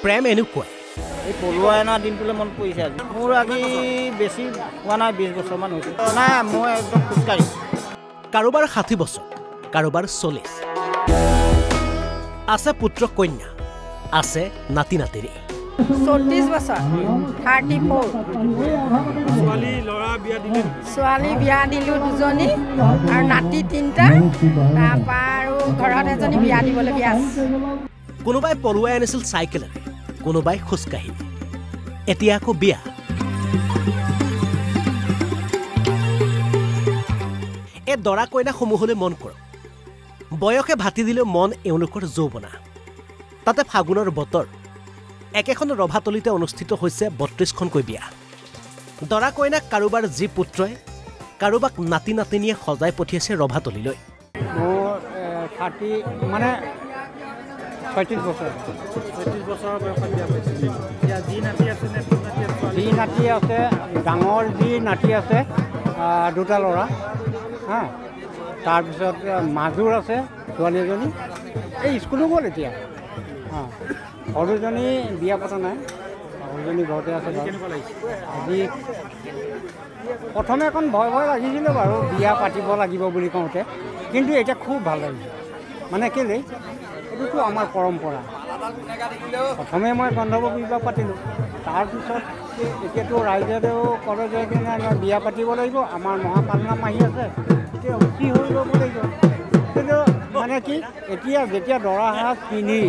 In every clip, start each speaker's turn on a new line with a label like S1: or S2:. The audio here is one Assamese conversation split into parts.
S1: প্ৰেম এনেকুৱাই
S2: এই পলুৱা এনা দিনটোলৈ মন পৰিছে আজি মোৰ আজি বেছি হোৱা নাই 20 বছৰমান হৈছে নাই মই একদম খোজকাঢ়ি
S1: কাৰোবাৰ 60 বছৰ কাৰোবাৰ 40 আছে পুত্ৰ কন্যা আছে নাতি নাতিৰী
S3: 34 বছৰ 34 ছোৱালী বিয়া দিলোঁ দুজনী আৰু নাতি 3টা তাৰপৰা আৰু ঘৰত এজনী বিয়া দিবলগীয়া আছে
S1: কোনোবাই পলুৱাই আনিছিল চাইকেলেৰে কোনোবাই খোজকাঢ়ি এতিয়া আকৌ বিয়া এই দৰা কইনাসমূহলৈ মন কৰক বয়সে ভাতি দিলেও মন এওঁলোকৰ যৌৱনা তাতে ফাগুনৰ বতৰ একেখন ৰভাতলিতে অনুষ্ঠিত হৈছে 32খনকৈ বিয়া দৰা কইনাক কাৰোবাৰ যি পুত্ৰই কাৰোবাক নাতি নাতিনীয়ে সজাই পঠিয়াইছে ৰভাতলিলৈ
S2: মোৰ 30 মানে 35 বছৰ 35 বছৰৰ বয়সত বিয়া পাইছিল এতিয়া যি নাতি আছে যি নাতি আছে ডাঙৰ যি নাতি আছে দুটা ল'ৰা হা তাৰপিছত মাজুৰ আছে ছোৱালী এজনী এই স্কুলো গ'ল এতিয়া সৰুজনী বিয়া পতা নাই সৰুজনী ঘৰতে আছে আজি প্ৰথমে অকণ ভয় ভয় লাগিছিলে বাৰু বিয়া পাতিব লাগিব বুলি কওঁতে কিন্তু এতিয়া খুব ভাল লাগিছে মানে কেলেই এইটোতো আমাৰ পৰম্পৰা প্ৰথমে মই গন্ধৰ্ব বিবাহ পাতিলোঁ তাৰপিছত এতিয়াতো ৰাইজেও ক'লে যে বিয়া পাতিব লাগিব আমাৰ মহাপালনাম আহি আছে এতিয়া উঠি হৈ ল'ব লাগিব কিন্তু মানে কি এতিয়া যেতিয়া দৰা সাজ পিন্ধি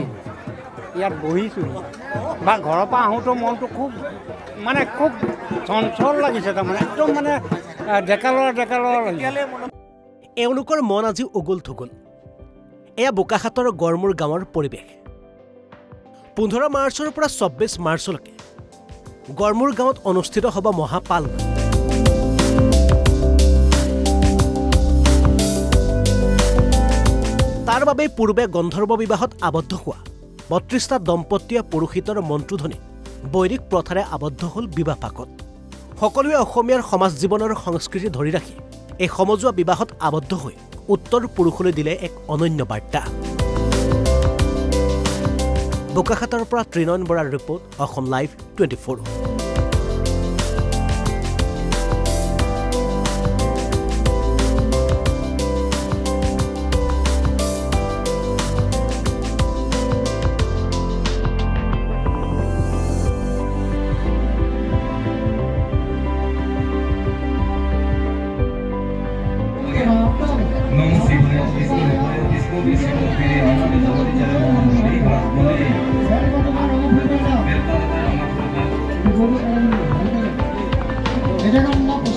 S2: ইয়াত বহিছোঁ বা ঘৰৰ পৰা আহোঁতো মনটো খুব চঞ্চল লাগিছে তাৰমানে একদম মানে ডেকা ল'ৰা লাগিছে
S1: এওঁলোকৰ মন আজি উগুল থুগুল এয়া বোকাখাটৰ গড়মূৰ গাঁৱৰ পৰিৱেশ 15 মাৰ্চৰ পৰা 24 মাৰ্চলৈকে গড়মূৰ গাঁৱত অনুষ্ঠিত হ'ব মহাপালনাম তাৰ বাবে পূৰ্বে গন্ধৰ্ব বিবাহত আবদ্ধ হোৱা 32টা দম্পতীয় পুৰোহিতৰ মন্ত্ৰধ্বনি বৈদিক প্ৰথাৰে আবদ্ধ হ'ল বিবাহ পাকত সকলোৱে অসমীয়াৰ সমাজ জীৱনৰ সংস্কৃতি ধৰি ৰাখি এই সমজুৱা বিবাহত আবদ্ধ হৈ উত্তৰ পুৰুষলৈ দিলে এক অনন্য বাৰ্তা বোকাখাটৰ পৰা ত্ৰিনয়ন বৰাৰ ৰিপৰ্ট অসম লাইভ 24
S4: এটা